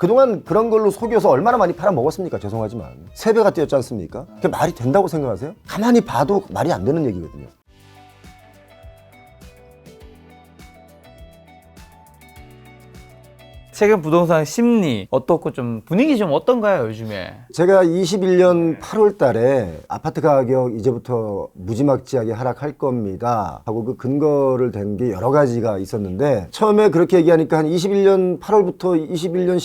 그동안 그런 걸로 속여서 얼마나 많이 팔아먹었습니까? 죄송하지만 3배가 뛰었지 않습니까? 그게 말이 된다고 생각하세요? 가만히 봐도 말이 안 되는 얘기거든요. 최근 부동산 심리 어떻고 좀 분위기 좀 어떤가요 요즘에? 제가 21년 8월 달에 아파트 가격 이제부터 무지막지하게 하락할 겁니다 하고 그 근거를 댄 게 여러 가지가 있었는데, 처음에 그렇게 얘기하니까 한 21년 8월부터 21년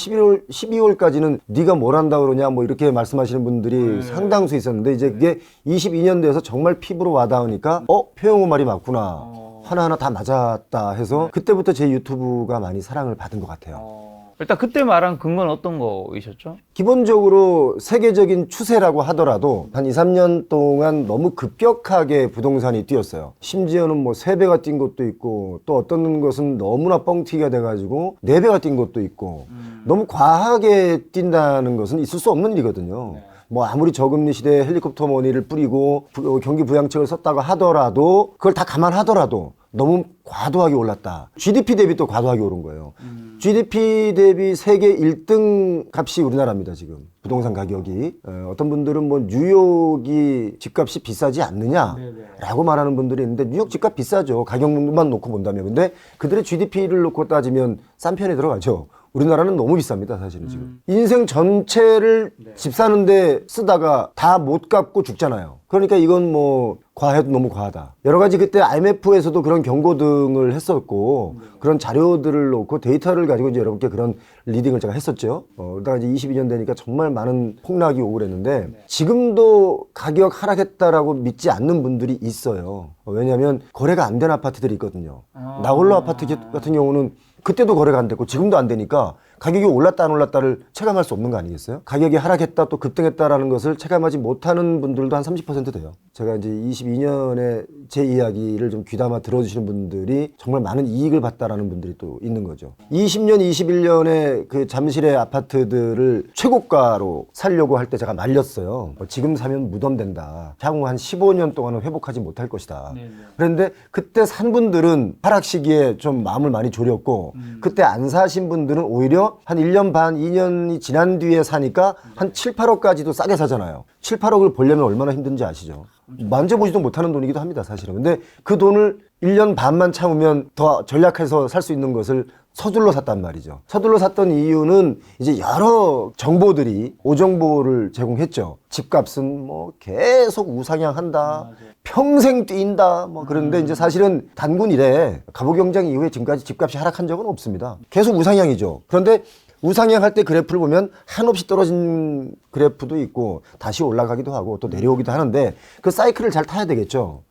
12월까지는 네가 뭘 한다 그러냐 뭐 이렇게 말씀하시는 분들이 상당수 있었는데, 이제 그게 22년 돼서 정말 피부로 와닿으니까 표영호 말이 맞구나, 하나하나 다 맞았다 해서 그때부터 제 유튜브가 많이 사랑을 받은 것 같아요. 일단 그때 말한 근거는 어떤 거이셨죠? 기본적으로 세계적인 추세라고 하더라도 한 2, 3년 동안 너무 급격하게 부동산이 뛰었어요. 심지어는 뭐 3배가 뛴 것도 있고, 또 어떤 것은 너무나 뻥튀기가 돼가지고 4배가 뛴 것도 있고, 너무 과하게 뛴다는 것은 있을 수 없는 일이거든요. 뭐 아무리 저금리 시대에 헬리콥터 머니를 뿌리고 경기 부양책을 썼다고 하더라도, 그걸 다 감안하더라도 너무 과도하게 올랐다. GDP 대비 또 과도하게 오른 거예요. GDP 대비 세계 1등 값이 우리나라입니다, 지금. 부동산 가격이. 어떤 분들은 뭐 뉴욕이 집값이 비싸지 않느냐라고 말하는 분들이 있는데, 뉴욕 집값 비싸죠. 가격만 놓고 본다면. 근데 그들의 GDP를 놓고 따지면 싼 편에 들어가죠. 우리나라는 너무 비쌉니다, 사실은 지금. 인생 전체를 집 사는데 쓰다가 다 못 갚고 죽잖아요. 그러니까 이건 뭐 과해도 너무 과하다. 여러 가지 그때 IMF에서도 그런 경고등을 했었고, 그런 자료들을 놓고 데이터를 가지고 이제 여러분께 그런 리딩을 제가 했었죠. 그러다가 이제 22년 되니까 정말 많은 폭락이 오고 그랬는데, 지금도 가격 하락했다라고 믿지 않는 분들이 있어요. 왜냐하면 거래가 안 된 아파트들이 있거든요. 나홀로 아파트 같은 경우는 그때도 거래가 안 됐고 지금도 안 되니까 가격이 올랐다 안 올랐다를 체감할 수 없는 거 아니겠어요? 가격이 하락했다 또 급등했다라는 것을 체감하지 못하는 분들도 한 30% 돼요. 제가 이제 22년에 제 이야기를 좀 귀담아 들어주시는 분들이 정말 많은 이익을 봤다라는 분들이 또 있는 거죠. 20년, 21년에 그 잠실의 아파트들을 최고가로 살려고 할 때 제가 말렸어요. 지금 사면 무덤된다. 향후 한 15년 동안은 회복하지 못할 것이다. 그런데 그때 산 분들은 하락 시기에 좀 마음을 많이 졸였고, 그때 안 사신 분들은 오히려 한 1년 반, 2년이 지난 뒤에 사니까 한 7, 8억까지도 싸게 사잖아요. 7, 8억을 벌려면 얼마나 힘든지 아시죠? 만져보지도 못하는 돈이기도 합니다, 사실은. 근데 그 돈을 1년 반만 참으면 더 전략해서 살 수 있는 것을 서둘러 샀단 말이죠. 서둘러 샀던 이유는 이제 여러 정보들이 오정보를 제공했죠. 집값은 뭐 계속 우상향한다. 평생 뛴다. 뭐 그런데 이제 사실은 단군 이래 갑오경쟁 이후에 지금까지 집값이 하락한 적은 없습니다. 계속 우상향이죠. 그런데 우상향할 때 그래프를 보면 한없이 떨어진 그래프도 있고 다시 올라가기도 하고 또 내려오기도 하는데, 그 사이클을 잘 타야 되겠죠.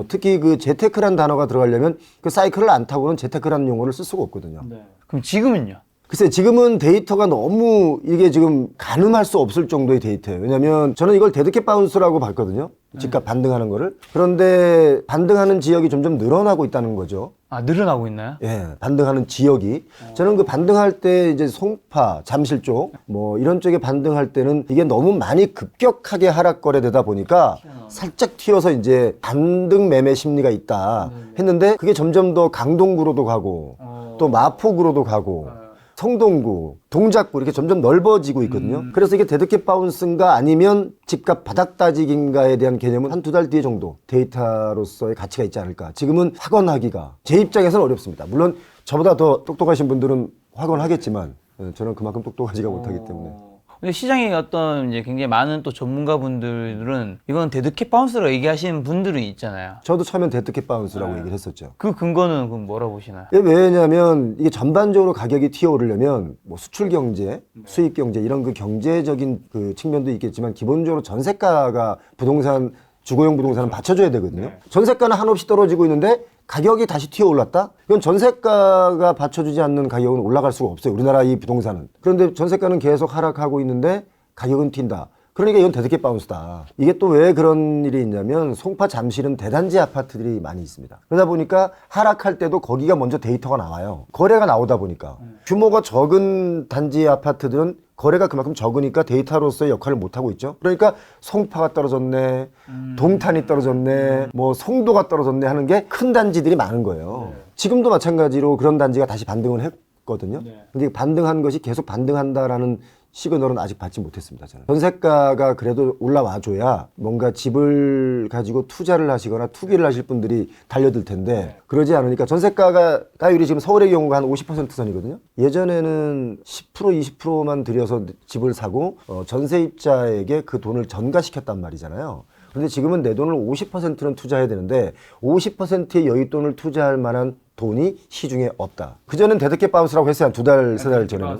특히 그 재테크란 단어가 들어가려면 그 사이클을 안 타고는 재테크라는 용어를 쓸 수가 없거든요. 그럼 지금은요? 글쎄, 지금은 데이터가 너무 이게 지금 가늠할 수 없을 정도의 데이터예요. 왜냐면 저는 이걸 데드캣 바운스라고 봤거든요. 집값 반등하는 거를. 그런데 반등하는 지역이 점점 늘어나고 있다는 거죠. 아, 늘어나고 있나요? 예, 반등하는 지역이. 저는 그 반등할 때 이제 송파, 잠실 쪽, 뭐 이런 쪽에 반등할 때는 이게 너무 많이 급격하게 하락 거래되다 보니까 살짝 튀어서 이제 반등 매매 심리가 있다 했는데, 그게 점점 더 강동구로도 가고 또 마포구로도 가고 성동구, 동작구 이렇게 점점 넓어지고 있거든요. 그래서 이게 데드캣 바운스인가 아니면 집값 바닥 따지기인가에 대한 개념은 한 2달 뒤에 정도 데이터로서의 가치가 있지 않을까. 지금은 확언하기가 제 입장에서는 어렵습니다. 물론 저보다 더 똑똑하신 분들은 확언하겠지만 저는 그만큼 똑똑하지가 못하기 때문에. 근데 시장에 어떤 이제 굉장히 많은 또 전문가분들은 이건 데드캣 바운스라고 얘기하시는 분들은 있잖아요. 저도 처음엔 데드캣 바운스라고 얘기를 했었죠. 그 근거는 그럼 뭐라고 보시나요? 왜냐하면 이게 전반적으로 가격이 튀어오르려면 뭐 수출 경제, 수입 경제 이런 그 경제적인 그 측면도 있겠지만, 기본적으로 전세가가 부동산, 주거용 부동산은 받쳐줘야 되거든요. 전세가는 한없이 떨어지고 있는데 가격이 다시 튀어올랐다? 이건 전세가가 받쳐주지 않는 가격은 올라갈 수가 없어요, 우리나라 이 부동산은. 그런데 전세가는 계속 하락하고 있는데 가격은 튄다. 그러니까 이건 데드캣 바운스다. 이게 또 왜 그런 일이 있냐면, 송파 잠실은 대단지 아파트들이 많이 있습니다. 그러다 보니까 하락할 때도 거기가 먼저 데이터가 나와요. 거래가 나오다 보니까. 규모가 적은 단지 아파트들은 거래가 그만큼 적으니까 데이터로서의 역할을 못하고 있죠. 그러니까 송파가 떨어졌네, 동탄이 떨어졌네, 뭐 송도가 떨어졌네 하는 게 큰 단지들이 많은 거예요. 지금도 마찬가지로 그런 단지가 다시 반등을 반등했거든요. 근데 반등한 것이 계속 반등한다라는 시그널은 아직 받지 못했습니다. 저는 전세가가 그래도 올라와줘야 뭔가 집을 가지고 투자를 하시거나 투기를 하실 분들이 달려들 텐데 그러지 않으니까 전세가가 가율이 지금 서울의 경우가 한 50% 선이거든요. 예전에는 10% 20%만 들여서 집을 사고 전세입자에게 그 돈을 전가시켰단 말이잖아요. 근데 지금은 내 돈을 50%는 투자해야 되는데 50%의 여윳돈을 투자할 만한 돈이 시중에 없다. 그전엔 데드캣 바운스라고 했어요. 한 2달, 3달 전에는.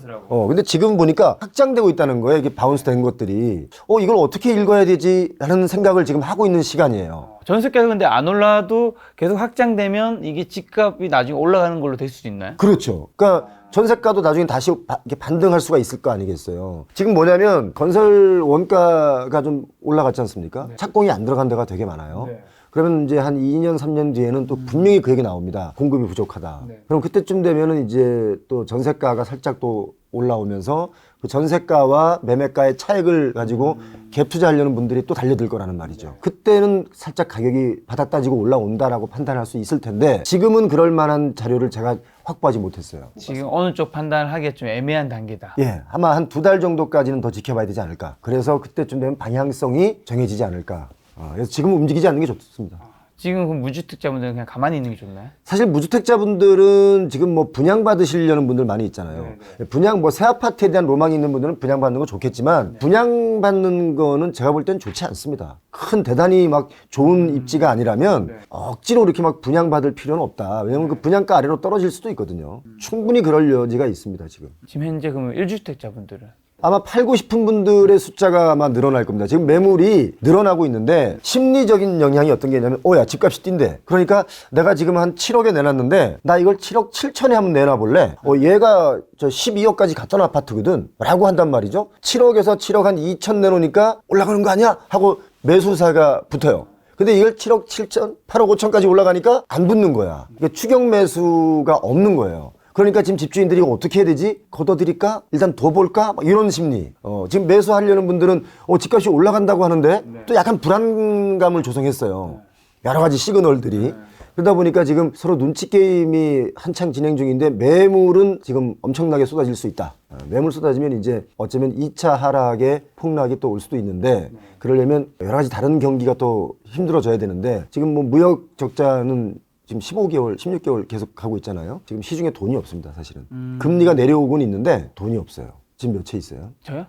근데 지금 보니까 확장되고 있다는 거예요. 이게 바운스 된 것들이. 이걸 어떻게 읽어야 되지? 라는 생각을 지금 하고 있는 시간이에요. 전세가가 근데 안 올라도 계속 확장되면 이게 집값이 나중에 올라가는 걸로 될 수도 있나요? 그렇죠. 그러니까 전세가도 나중에 다시 이렇게 반등할 수가 있을 거 아니겠어요. 지금 뭐냐면 건설 원가가 좀 올라갔지 않습니까? 착공이 안 들어간 데가 되게 많아요. 그러면 이제 한 2년, 3년 뒤에는 또 분명히 그 얘기 나옵니다. 공급이 부족하다. 그럼 그때쯤 되면은 이제 또 전세가가 살짝 또 올라오면서 그 전세가와 매매가의 차익을 가지고 갭 투자하려는 분들이 또 달려들 거라는 말이죠. 그때는 살짝 가격이 바닥 따지고 올라온다라고 판단할 수 있을 텐데 지금은 그럴 만한 자료를 제가 확보하지 못했어요. 지금 어느 쪽 판단을 하기가 좀 애매한 단계다. 예, 아마 한 2달 정도까지는 더 지켜봐야 되지 않을까. 그래서 그때쯤 되면 방향성이 정해지지 않을까. 그래서 지금 움직이지 않는 게 좋습니다. 지금 그 무주택자분들은 그냥 가만히 있는 게 좋나요? 사실 무주택자분들은 지금 뭐 분양받으시려는 분들 많이 있잖아요. 분양 뭐 새 아파트에 대한 로망이 있는 분들은 분양받는 거 좋겠지만 분양받는 거는 제가 볼 땐 좋지 않습니다. 큰 대단히 막 좋은 입지가 아니라면 억지로 이렇게 막 분양받을 필요는 없다. 왜냐면 그 분양가 아래로 떨어질 수도 있거든요. 충분히 그럴 여지가 있습니다, 지금. 지금 현재 그러면 1주택자분들은 아마 팔고 싶은 분들의 숫자가 아마 늘어날 겁니다. 지금 매물이 늘어나고 있는데 심리적인 영향이 어떤 게 있냐면 야 집값이 뛴대. 그러니까 내가 지금 한 7억에 내놨는데 나 이걸 7억 7천에 한번 내놔볼래. 얘가 저 12억까지 갔던 아파트거든 라고 한단 말이죠. 7억에서 7억 한 2천 내놓으니까 올라가는 거 아니야? 하고 매수사가 붙어요. 근데 이걸 7억 7천, 8억 5천까지 올라가니까 안 붙는 거야. 그러니까 추격 매수가 없는 거예요. 그러니까 지금 집주인들이 어떻게 해야 되지? 걷어들일까? 일단 더 볼까? 막 이런 심리. 지금 매수하려는 분들은 집값이 올라간다고 하는데 또 약간 불안감을 조성했어요. 여러 가지 시그널들이. 그러다 보니까 지금 서로 눈치 게임이 한창 진행 중인데 매물은 지금 엄청나게 쏟아질 수 있다. 매물 쏟아지면 이제 어쩌면 2차 하락의 폭락이 또 올 수도 있는데 그러려면 여러 가지 다른 경기가 또 힘들어져야 되는데 지금 뭐 무역 적자는 지금 15개월, 16개월 계속 가고 있잖아요. 지금 시중에 돈이 없습니다, 사실은. 금리가 내려오곤 있는데 돈이 없어요. 지금 몇 채 있어요? 저요?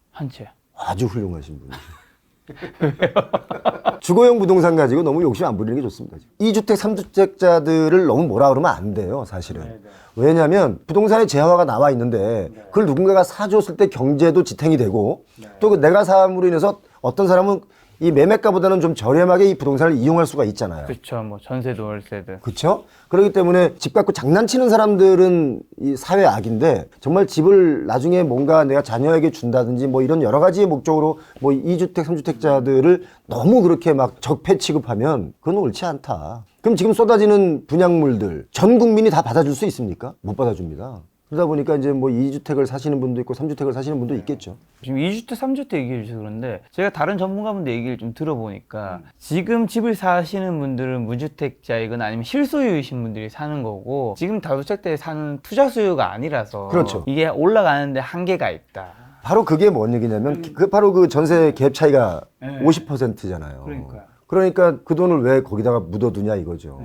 한 채. 아주 훌륭하신 분이죠. 주거용 부동산 가지고 너무 욕심 안 부리는 게 좋습니다. 2주택, 3주택자들을 너무 뭐라 그러면 안 돼요, 사실은. 왜냐하면 부동산의 재화가 나와 있는데 그걸 누군가가 사줬을 때 경제도 지탱이 되고 또 그 내가 사함으로 인해서 어떤 사람은 이 매매가보다는 좀 저렴하게 이 부동산을 이용할 수가 있잖아요. 그렇죠. 뭐 전세도 월세도. 그렇죠? 그렇기 때문에 집 갖고 장난치는 사람들은 이 사회 악인데 정말 집을 나중에 뭔가 내가 자녀에게 준다든지 뭐 이런 여러 가지의 목적으로 뭐 2주택, 3주택자들을 너무 그렇게 막 적폐 취급하면 그건 옳지 않다. 그럼 지금 쏟아지는 분양물들 전 국민이 다 받아줄 수 있습니까? 못 받아줍니다. 그러다 보니까 이제 뭐 2주택을 사시는 분도 있고 3주택을 사시는 분도 있겠죠. 지금 2주택, 3주택 얘기해 주셔서 그런데 제가 다른 전문가분들 얘기를 좀 들어보니까 지금 집을 사시는 분들은 무주택자이거나 아니면 실소유이신 분들이 사는 거고 지금 다주택자에 사는 투자 수요가 아니라서 그렇죠. 이게 올라가는데 한계가 있다. 바로 그게 뭔 얘기냐면 바로 그 전세 갭 차이가 50%잖아요. 그러니까요. 그러니까 그 돈을 왜 거기다가 묻어두냐 이거죠.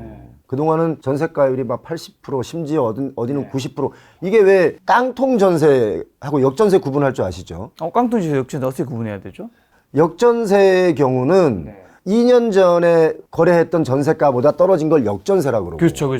그동안은 전세가율이 막 80% 심지어 어디는 90% 이게 왜 깡통 전세하고 역전세 구분할 줄 아시죠? 깡통주택 역전 어떻게 구분해야 되죠? 역전세의 경우는 2년 전에 거래했던 전세가보다 떨어진 걸 역전세라고 그러고 그렇죠.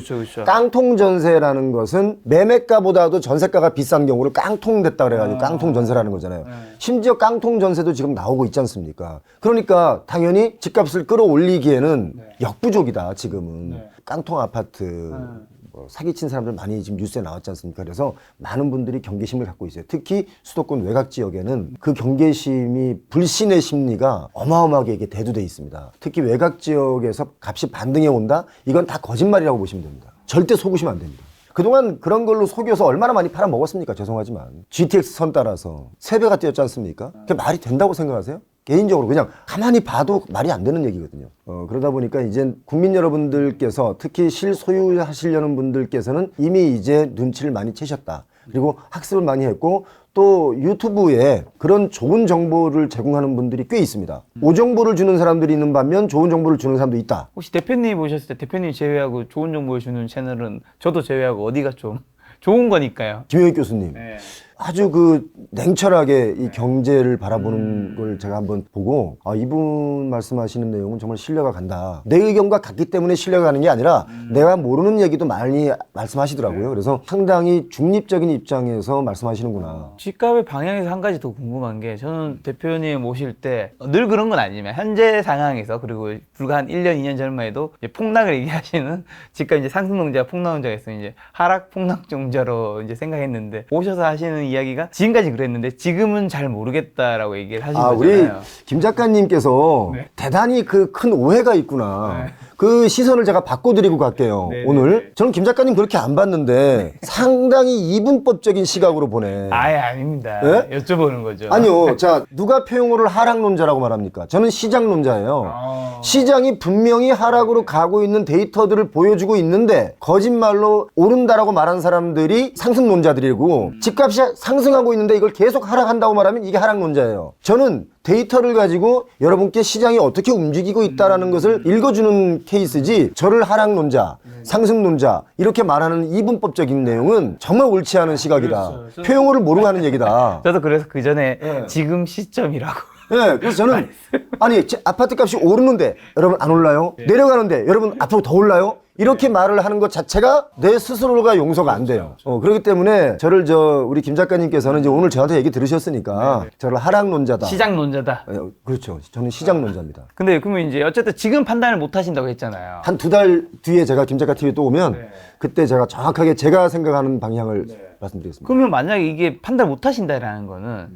깡통 전세라는 것은 매매가보다도 전세가가 비싼 경우를 깡통 됐다 그래가지고 깡통 전세라는 거잖아요. 심지어 깡통 전세도 지금 나오고 있지 않습니까? 그러니까 당연히 집값을 끌어올리기에는 역부족이다 지금은. 깡통 아파트 뭐 사기친 사람들 많이 지금 뉴스에 나왔지 않습니까? 그래서 많은 분들이 경계심을 갖고 있어요. 특히 수도권 외곽 지역에는 그 경계심이 불신의 심리가 어마어마하게 이게 대두돼 있습니다. 특히 외곽 지역에서 값이 반등해 온다? 이건 다 거짓말이라고 보시면 됩니다. 절대 속으시면 안 됩니다. 그동안 그런 걸로 속여서 얼마나 많이 팔아먹었습니까? 죄송하지만 GTX 선 따라서 3배가 뛰었지 않습니까? 그게 말이 된다고 생각하세요? 개인적으로 그냥 가만히 봐도 말이 안 되는 얘기거든요. 그러다 보니까 이제 국민 여러분들께서 특히 실소유하시려는 분들께서는 이미 이제 눈치를 많이 채셨다. 그리고 학습을 많이 했고 또 유튜브에 그런 좋은 정보를 제공하는 분들이 꽤 있습니다. 오정보를 주는 사람들이 있는 반면 좋은 정보를 주는 사람도 있다. 혹시 대표님 오셨을 때 대표님 제외하고 좋은 정보를 주는 채널은 저도 제외하고 어디가 좀 좋은 거니까요. 김영익 교수님. 네. 아주 그 냉철하게 이 경제를 바라보는 걸 제가 한번 보고 이분 말씀하시는 내용은 정말 신뢰가 간다. 내 의견과 같기 때문에 신뢰가 가는 게 아니라 내가 모르는 얘기도 많이 말씀하시더라고요. 그래서 상당히 중립적인 입장에서 말씀하시는구나. 집값의 방향에서 한 가지 더 궁금한 게 저는 대표님 모실 때 늘 그런 건 아니지만 현재 상황에서 그리고 불과 한 1년, 2년 전만 해도 이제 폭락을 얘기하시는 집값 이제 상승농자, 폭락농자에서 이제 하락 폭락종자로 이제 생각했는데 오셔서 하시는 이야기가 지금까지 그랬는데 지금은 잘 모르겠다라고 얘기를 하신 거잖아요. 우리 김 작가님께서 네. 대단히 그 큰 오해가 있구나. 네. 그 시선을 제가 바꿔드리고 갈게요. 네, 오늘. 네. 저는 김 작가님 그렇게 안 봤는데 상당히 이분법적인 시각으로 보네. 아예 아닙니다. 네? 여쭤보는 거죠. 아니요. 자, 누가 표용어를 하락론자라고 말합니까? 저는 시장론자예요. 시장이 분명히 하락으로 가고 있는 데이터들을 보여주고 있는데 거짓말로 오른다라고 말한 사람들이 상승론자들이고 집값이 상승하고 있는데 이걸 계속 하락한다고 말하면 이게 하락론자예요. 저는 데이터를 가지고 여러분께 시장이 어떻게 움직이고 있다라는 것을 읽어주는 케이스지 저를 하락론자, 상승론자 이렇게 말하는 이분법적인 내용은 정말 옳지 않은 시각이다. 그렇죠. 표용어를 모르고 하는 얘기다. 저도 그래서 그 전에 네. 지금 시점이라고. 네, 그래서 저는 아니 아파트 값이 오르는데 여러분 안 올라요? 내려가는데 여러분 앞으로 더 올라요? 이렇게 말을 하는 것 자체가 내 스스로가 용서가 안 돼요. 그렇기 때문에 저를 우리 김 작가님께서는 이제 오늘 저한테 얘기 들으셨으니까 저를 하락론자다. 시장론자다. 그렇죠. 저는 시장론자입니다. 근데 그러면 이제 어쨌든 지금 판단을 못 하신다고 했잖아요. 한 2달 뒤에 제가 김 작가 TV 또 오면 그때 제가 정확하게 제가 생각하는 방향을 말씀드리겠습니다. 그러면 만약에 이게 판단 못 하신다라는 거는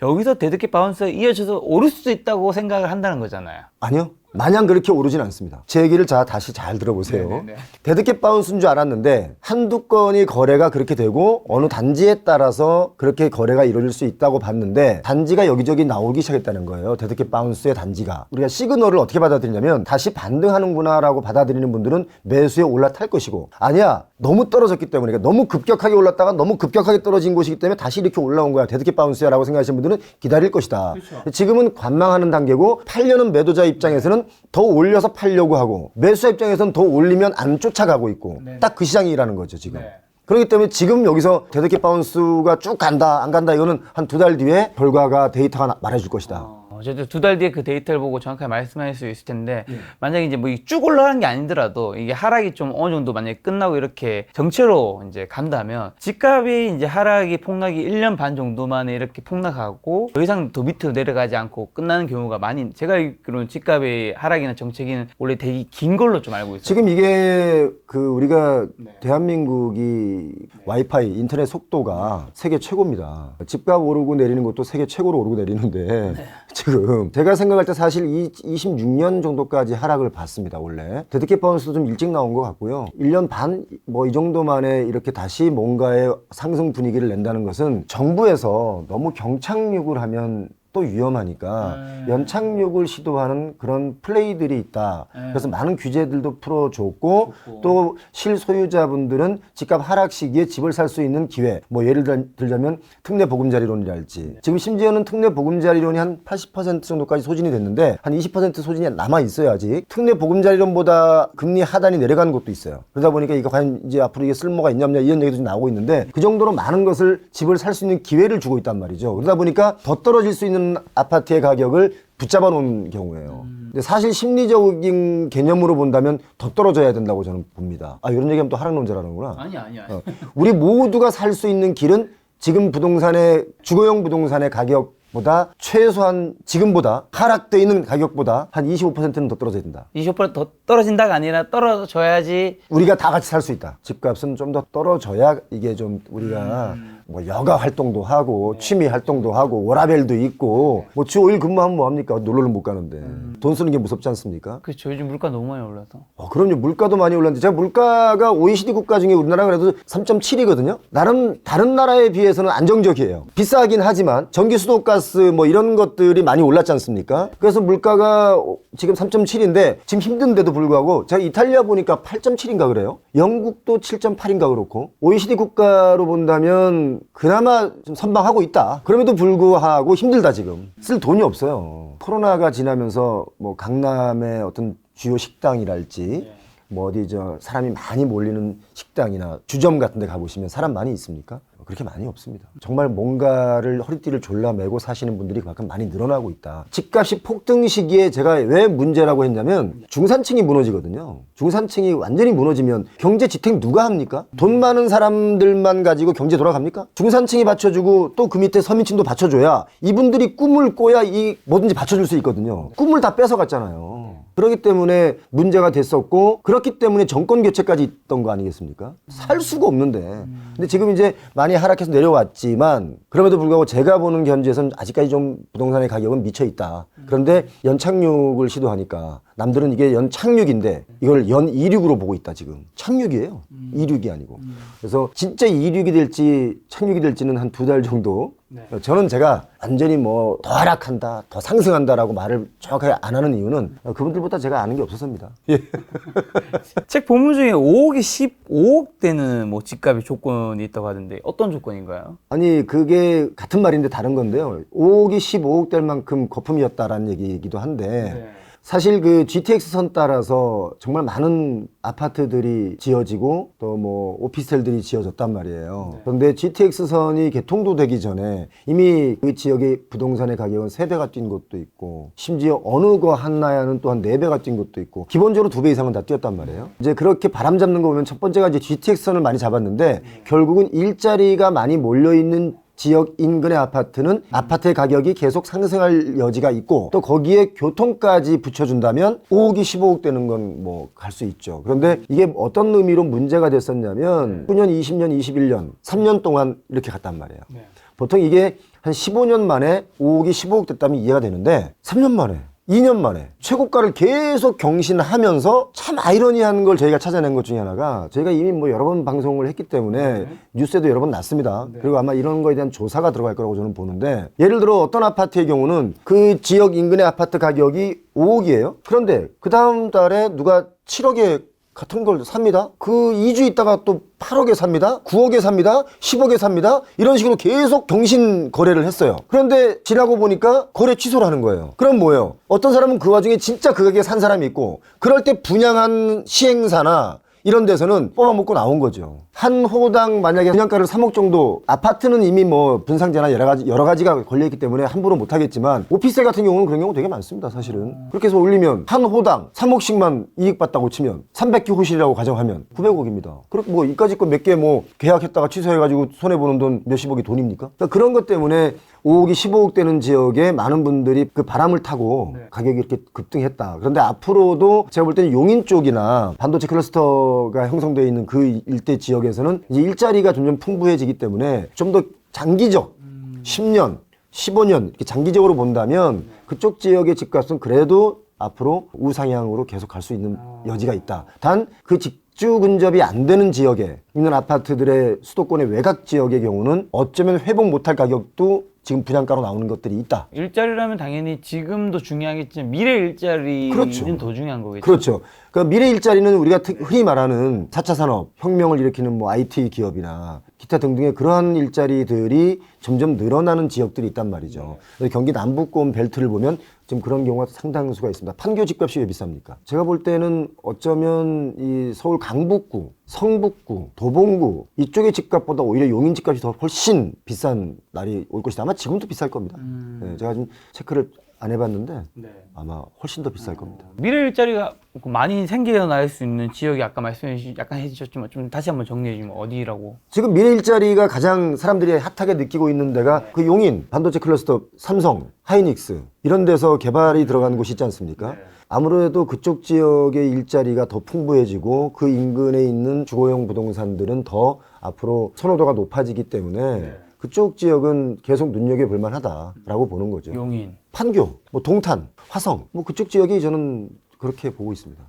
여기서 데드캣 바운스가 이어져서 오를 수도 있다고 생각을 한다는 거잖아요. 아니요. 마냥 그렇게 오르진 않습니다. 제 얘기를 다시 잘 들어보세요. 네네네. 데드캣 바운스인 줄 알았는데 한두 건이 거래가 그렇게 되고 어느 단지에 따라서 그렇게 거래가 이루어질 수 있다고 봤는데 단지가 여기저기 나오기 시작했다는 거예요. 데드캣 바운스의 단지가. 우리가 시그널을 어떻게 받아들이냐면 다시 반등하는구나 라고 받아들이는 분들은 매수에 올라탈 것이고 아니야. 너무 떨어졌기 때문에 그러니까 너무 급격하게 올랐다가 너무 급격하게 떨어진 곳이기 때문에 다시 이렇게 올라온 거야. 데드캣 바운스야 라고 생각하시는 분들은 기다릴 것이다. 그렇죠. 지금은 관망하는 단계고 팔려는 매도자 입장에서는 더 올려서 팔려고 하고 매수자 입장에서는 더 올리면 안 쫓아가고 있고 딱 그 시장이라는 거죠 지금. 그렇기 때문에 지금 여기서 데드캣 바운스가 쭉 간다 안 간다 이거는 한 2달 뒤에 결과가 데이터가 말해줄 것이다. 어쨌든 2달 뒤에 그 데이터를 보고 정확하게 말씀할 수 있을 텐데 만약에 이제 뭐 쭉 올라가는 게 아니더라도 이게 하락이 좀 어느 정도 만약에 끝나고 이렇게 정체로 이제 간다면 집값이 이제 하락이 폭락이 1년 반 정도 만에 이렇게 폭락하고 더 이상 더 밑으로 내려가지 않고 끝나는 경우가 많이 제가 알기로는 집값의 하락이나 정체기는 원래 되게 긴 걸로 좀 알고 있어요. 지금 이게 우리가 대한민국이 와이파이 인터넷 속도가 세계 최고입니다. 집값 오르고 내리는 것도 세계 최고로 오르고 내리는데 지금 제가 생각할 때 사실 26년 정도까지 하락을 봤습니다. 원래 데드캣 바운스도 좀 일찍 나온 것 같고요. 1년 반 뭐 이 정도 만에 이렇게 다시 뭔가의 상승 분위기를 낸다는 것은 정부에서 너무 경착륙을 하면 또 위험하니까 연착륙을 시도하는 그런 플레이들이 있다. 그래서 많은 규제들도 풀어줬고 또 실소유자분들은 집값 하락 시기에 집을 살 수 있는 기회 뭐 예를 들자면 특례 보금자리론이랄지 지금 심지어는 특례 보금자리론이 한 80% 정도까지 소진이 됐는데 한 20% 소진이 남아 있어요 아직. 특례 보금자리론보다 금리 하단이 내려가는 것도 있어요. 그러다 보니까 이거 과연 이제 앞으로 이게 쓸모가 있냐 없냐 이런 얘기도 좀 나오고 있는데 그 정도로 많은 것을 집을 살 수 있는 기회를 주고 있단 말이죠. 그러다 보니까 더 떨어질 수 있는 아파트의 가격을 붙잡아 놓은 경우예요. 근데 사실 심리적인 개념으로 본다면 더 떨어져야 된다고 저는 봅니다. 이런 얘기하면 또 하락론자라는구나. 아니야. 우리 모두가 살 수 있는 길은 지금 부동산의 주거용 부동산의 가격보다 최소한 지금보다 하락돼 있는 가격보다 한 25%는 더 떨어져야 된다. 25%더 떨어진다가 아니라 떨어져야지 우리가 다 같이 살 수 있다. 집값은 좀 더 떨어져야 이게 좀 우리가 뭐 여가 활동도 하고 취미 활동도 하고 워라밸도 있고 뭐 주 5일 근무하면 뭐합니까? 놀러를 못 가는데 돈 쓰는 게 무섭지 않습니까? 그렇죠. 요즘 물가 너무 많이 올라서. 그럼요. 물가도 많이 올랐는데 제가 물가가 OECD 국가 중에 우리나라가 그래도 3.7이거든요. 나름 다른 나라에 비해서는 안정적이에요. 비싸긴 하지만 전기, 수도, 가스 뭐 이런 것들이 많이 올랐지 않습니까? 그래서 물가가 지금 3.7인데 지금 힘든데도 불구하고 제가 이탈리아 보니까 8.7인가 그래요. 영국도 7.8인가 그렇고 OECD 국가로 본다면 그나마 좀 선방하고 있다. 그럼에도 불구하고 힘들다 지금. 쓸 돈이 없어요. 코로나가 지나면서 뭐 강남의 어떤 주요 식당이랄지 뭐 어디 사람이 많이 몰리는 식당이나 주점 같은 데 가보시면 사람 많이 있습니까? 그렇게 많이 없습니다. 정말 뭔가를 허리띠를 졸라매고 사시는 분들이 그만큼 많이 늘어나고 있다. 집값이 폭등 시기에 제가 왜 문제라고 했냐면 중산층이 무너지거든요. 중산층이 완전히 무너지면 경제 지탱 누가 합니까? 돈 많은 사람들만 가지고 경제 돌아갑니까? 중산층이 받쳐주고 또 그 밑에 서민층도 받쳐줘야 이분들이 꿈을 꿔야 이 뭐든지 받쳐줄 수 있거든요. 꿈을 다 뺏어갔잖아요. 그렇기 때문에 문제가 됐었고 그렇기 때문에 정권 교체까지 있던 거 아니겠습니까? 살 수가 없는데 근데 지금 이제 많이 하락해서 내려왔지만 그럼에도 불구하고 제가 보는 현지에서는 아직까지 좀 부동산의 가격은 미쳐 있다. 그런데 연착륙을 시도하니까 남들은 이게 연착륙인데 이걸 연이륙으로 보고 있다 지금. 착륙이에요. 이륙이 아니고. 그래서 진짜 이륙이 될지 착륙이 될지는 한 2달 정도. 저는 제가 완전히 뭐 더 하락한다, 더 상승한다라고 말을 정확하게 안 하는 이유는 그분들보다 제가 아는 게 없어서입니다. 예. 책 본문 중에 5억이 15억 되는 뭐 집값의 조건이 있다고 하던데 어떤 조건인가요? 아니 그게 같은 말인데 다른 건데요. 5억이 15억 될 만큼 거품이었다라는 얘기이기도 한데 사실 그 GTX 선 따라서 정말 많은 아파트들이 지어지고 또 뭐 오피스텔들이 지어졌단 말이에요. 그런데 GTX 선이 개통도 되기 전에 이미 그 지역의 부동산의 가격은 3배가 뛴 곳도 있고 심지어 어느 거 하나야는 또한 4배가 뛴 곳도 있고 기본적으로 2배 이상은 다 뛰었단 말이에요. 이제 그렇게 바람 잡는 거 보면 첫 번째가 이제 GTX 선을 많이 잡았는데 결국은 일자리가 많이 몰려있는 지역 인근의 아파트는 아파트의 가격이 계속 상승할 여지가 있고 또 거기에 교통까지 붙여준다면 5억이 15억 되는 건 뭐 갈 수 있죠. 그런데 이게 어떤 의미로 문제가 됐었냐면 9년, 20년, 21년, 3년 동안 이렇게 갔단 말이에요. 보통 이게 한 15년 만에 5억이 15억 됐다면 이해가 되는데 3년 만에 2년 만에 최고가를 계속 경신하면서 참 아이러니한 걸 저희가 찾아낸 것 중에 하나가 저희가 이미 뭐 여러 번 방송을 했기 때문에 뉴스에도 여러 번 났습니다. 그리고 아마 이런 거에 대한 조사가 들어갈 거라고 저는 보는데 예를 들어 어떤 아파트의 경우는 그 지역 인근의 아파트 가격이 5억이에요. 그런데 그 다음 달에 누가 7억에 같은 걸 삽니다. 그 2주 있다가 또 8억에 삽니다. 9억에 삽니다. 10억에 삽니다. 이런 식으로 계속 경신 거래를 했어요. 그런데 지나고 보니까 거래 취소를 하는 거예요. 그럼 뭐예요? 어떤 사람은 그 와중에 진짜 그 가격에 산 사람이 있고 그럴 때 분양한 시행사나 이런 데서는 뽑아먹고 나온 거죠. 한 호당 만약에 분양가를 3억 정도, 아파트는 이미 뭐 분상제나 여러 가지가 걸려있기 때문에 함부로 못하겠지만 오피스텔 같은 경우는 그런 경우 되게 많습니다, 사실은. 그렇게 해서 올리면 한 호당 3억씩만 이익 봤다고 치면 300개 호실이라고 가정하면 900억입니다. 그렇게 뭐 이까짓 거 몇 개 뭐 계약했다가 취소해가지고 손해보는 돈 몇십억이 돈입니까? 그러니까 그런 것 때문에 5억이 15억 되는 지역에 많은 분들이 그 바람을 타고 가격이 이렇게 급등했다. 그런데 앞으로도 제가 볼 때는 용인 쪽이나 반도체 클러스터가 형성되어 있는 그 일대 지역에서는 이제 일자리가 점점 풍부해지기 때문에 좀 더 장기적 10년, 15년 이렇게 장기적으로 본다면 그쪽 지역의 집값은 그래도 앞으로 우상향으로 계속 갈 수 있는 여지가 있다. 단 그 직주 근접이 안 되는 지역에 있는 아파트들의 수도권의 외곽 지역의 경우는 어쩌면 회복 못할 가격도 지금 분양가로 나오는 것들이 있다. 일자리라면 당연히 지금도 중요하겠지만 미래 일자리는 그렇죠. 더 중요한 거겠죠. 그렇죠. 그 미래 일자리는 우리가 흔히 말하는 4차 산업, 혁명을 일으키는 뭐 IT 기업이나 기타 등등의 그러한 일자리들이 점점 늘어나는 지역들이 있단 말이죠. 그래서 경기 남부권 벨트를 보면 지금 그런 경우가 상당수가 있습니다. 판교 집값이 왜 비쌉니까? 제가 볼 때는 어쩌면 이 서울 강북구, 성북구, 도봉구 이쪽의 집값보다 오히려 용인 집값이 더 훨씬 비싼 날이 올 것이다. 아마 지금도 비쌀 겁니다. 네, 제가 좀 체크를 안 해봤는데 아마 훨씬 더 비쌀 겁니다. 미래 일자리가 많이 생겨날 수 있는 지역이 아까 약간 해주셨지만 좀 다시 한번 정리해 주면 어디라고? 지금 미래 일자리가 가장 사람들이 핫하게 느끼고 있는 데가 그 용인, 반도체 클러스터, 삼성, 하이닉스 이런 데서 개발이 들어가는 곳이 있지 않습니까? 아무래도 그쪽 지역의 일자리가 더 풍부해지고 그 인근에 있는 주거용 부동산들은 더 앞으로 선호도가 높아지기 때문에 그쪽 지역은 계속 눈여겨볼 만하다라고 보는 거죠. 용인. 판교, 뭐 동탄, 화성, 뭐 그쪽 지역이 저는 그렇게 보고 있습니다.